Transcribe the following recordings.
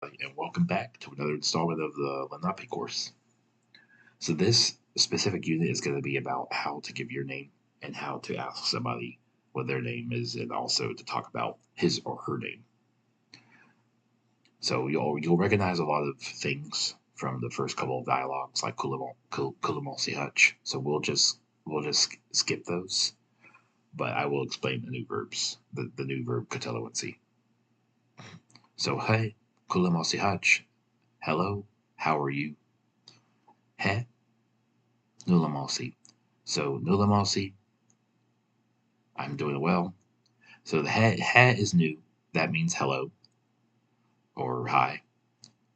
and welcome back to another installment of the Lenape course. So this specific unit is going to be about how to give your name and how to ask somebody what their name is, and also to talk about his or her name. So you'll recognize a lot of things from the first couple of dialogues, like kteluwensi, hech. So we'll just skip those, but I will explain the new verbs, the new verb kteluwensi. So hey, kteluwensi hech. Hello, how are you? He, nulamasi. So nulamasi, I'm doing well. So the he is new. That means hello or hi.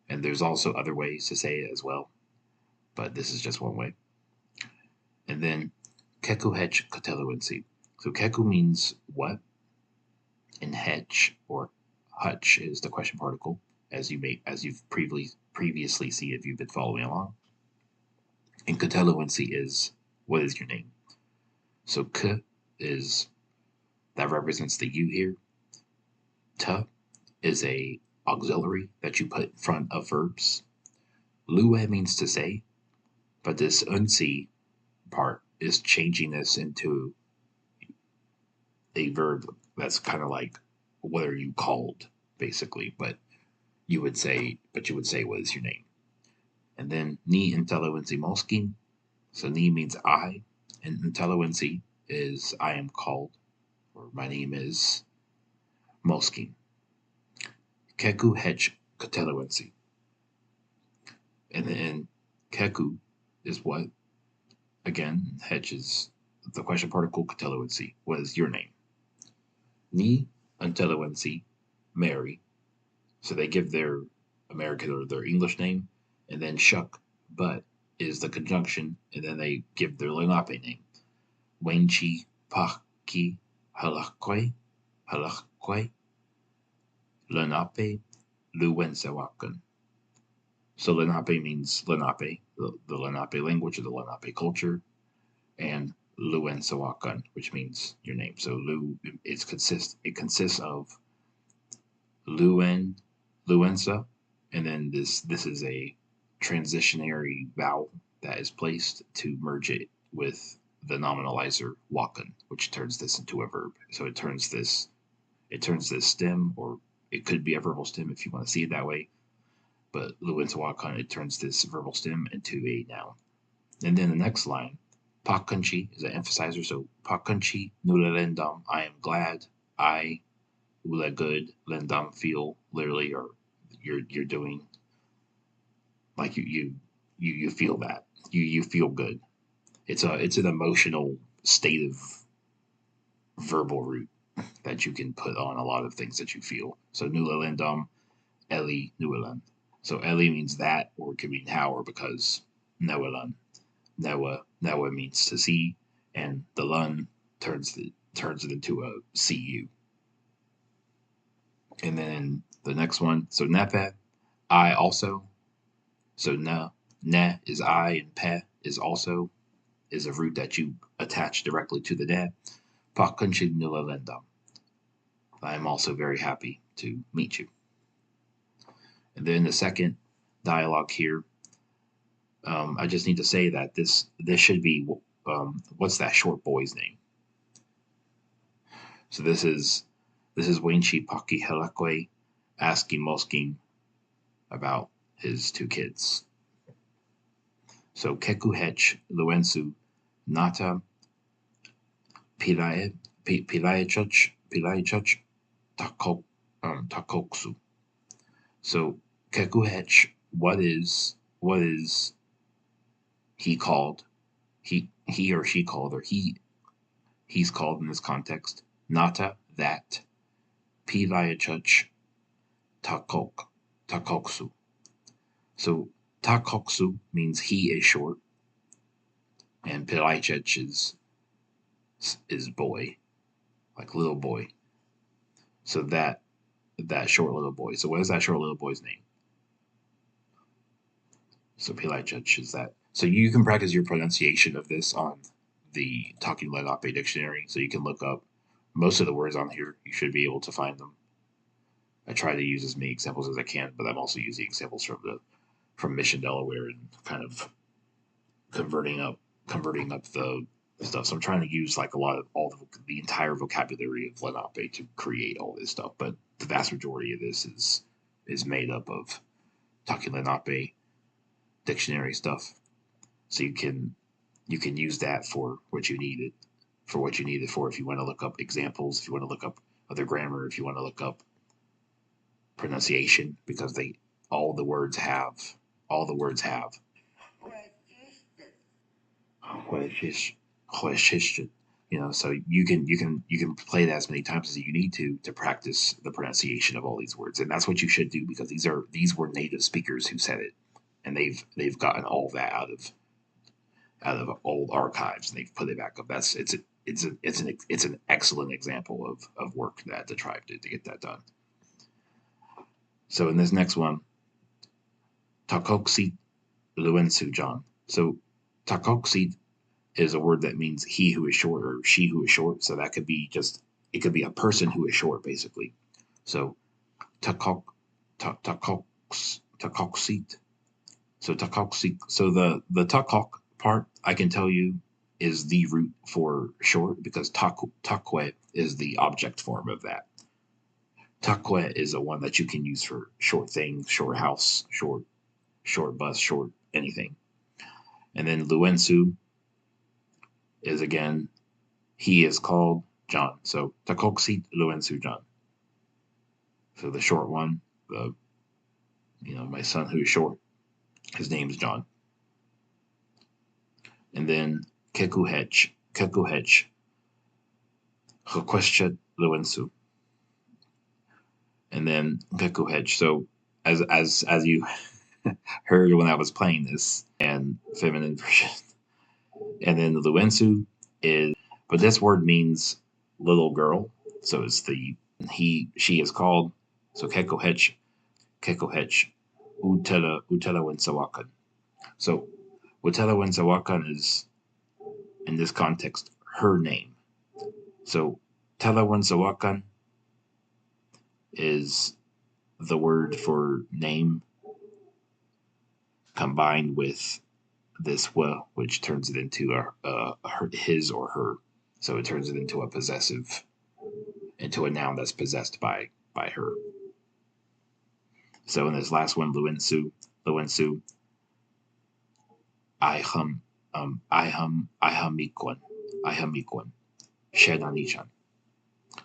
And there's also other ways to say it as well, but this is just one way. And then Keku hech kteluwensi. So Keku means what, and hech or hutch is the question particle, as you've previously seen if you've been following along. And kteluwensi is what is your name. So k is that represents the you here. T is a auxiliary that you put in front of verbs. Lue means to say, but this unsi part is changing this into a verb that's kind of like what are you called, basically. But you would say what is your name. And then ni kteluwensi moskin. So ni means I, and kteluwensi is I am called, or my name is Moskin. Keku hech kteluwensi. And then Keku is what? Again, hech is the question particle, kteluwensi. What is your name? Ni kteluwensi, Mary. So they give their American or their English name, and then shuk, but is the conjunction, and then they give their Lenape name. Wenchi paki halakwe, Lenape luwensewakan. So Lenape means Lenape, the Lenape language or the Lenape culture, and Luwensawakan, which means your name. So it consists of Luwensa, and then this is a transitionary vowel that is placed to merge it with the nominalizer wakan, which turns this into a verb. So it turns this stem, or it could be a verbal stem if you want to see it that way, but Luwensawakan, it turns this verbal stem into a noun. And then the next line, Pakunchi is an emphasizer. So Pakunchi nulalendam, I am glad. I ula good. Lendam feel, literally, or you're doing like you feel that. You feel good. It's an emotional state of verbal root that you can put on a lot of things that you feel. So nulalendam, Eli nualan. So Eli means that, or it could mean how or because. Nualan. Newa means to see, and the lun turns it into a cu. And then the next one, so nepe, I also. So ne is I, and pe is also, is a root that you attach directly to the ne. Pakunchi nulalendam. I am also very happy to meet you. And then the second dialogue here, I just need to say that this should be what's that short boy's name? So this is Wenchi Paki Helakwe asking Moskin about his two kids. So Keku hech Luensu Nata Pilayachach Takoksu. So Keku hech, what is he called? He or she called, or he's called in this context. Nata, that. Pilayachach Takoksu. So Takoksu means he is short, and Pilayachach is boy, like little boy. So that short little boy. So what is that short little boy's name? So Pilayachach is that. So you can practice your pronunciation of this on the Talking Lenape dictionary. So you can look up most of the words on here. You should be able to find them. I try to use as many examples as I can, but I'm also using examples from Mission Delaware and kind of converting up the stuff. So I'm trying to use like a lot of the entire vocabulary of Lenape to create all this stuff. But the vast majority of this is made up of talking Lenape dictionary stuff. So you can use that for what you need it for. If you want to look up examples, if you want to look up other grammar, if you want to look up pronunciation, because all the words have question. So you can play that as many times as you need to practice the pronunciation of all these words, and that's what you should do, because these were native speakers who said it, and they've gotten all that out of old archives, and they've put it back up. It's an excellent example of work that the tribe did to get that done. So in this next one, Takoksit Luensu John. So Takoksit is a word that means he who is short or she who is short. So that could be it could be a person who is short, basically. So takoksit. So takoksit. So the takok part, I can tell you, is the root for short, because takwe is the object form of that. Takwe is a one that you can use for short things, short house, short bus, short anything. And then Luensu is, again, he is called John. So Takoksit Luensu John. So the short one, my son who is short, his name is John. And then Keku hech, Requested Luensu. And then Keku hech. So as you heard when I was playing this, and feminine version. And then the Luensu is, but this word means little girl. So it's she is called. So Keku hech, kteluwensi. So kteluwensi is, in this context, her name. So kteluwensi is the word for name combined with this which turns it into his or her. So it turns it into a noun that's possessed by her. So in this last one, Luensu, ihamikwan, shenanichan.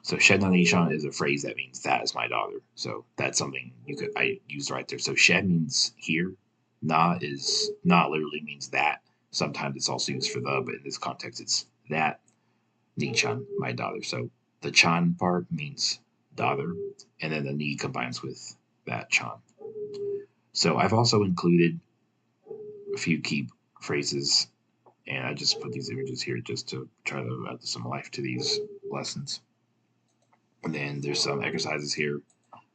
So shenanichan is a phrase that means that is my daughter. So that's something I used right there. So shed means here. Na literally means that. Sometimes it's also used for the, but in this context it's that. Nichan, my daughter. So the chan part means daughter, and then the ni combines with that chan. So I've also included a few key phrases, and I just put these images here just to try to add some life to these lessons. And then there's some exercises here.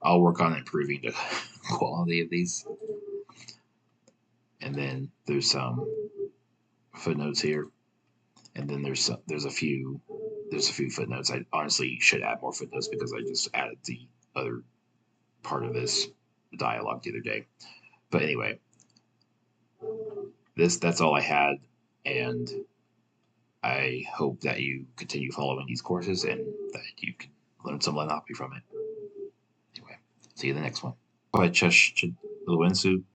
I'll work on improving the quality of these. And then there's some footnotes here. And then there's a few footnotes. I honestly should add more footnotes because I just added the other part of this dialogue the other day. But anyway, that's all I had, and I hope that you continue following these courses and that you can learn some Lenape from it. Anyway, see you in the next one. Bye, Luensu.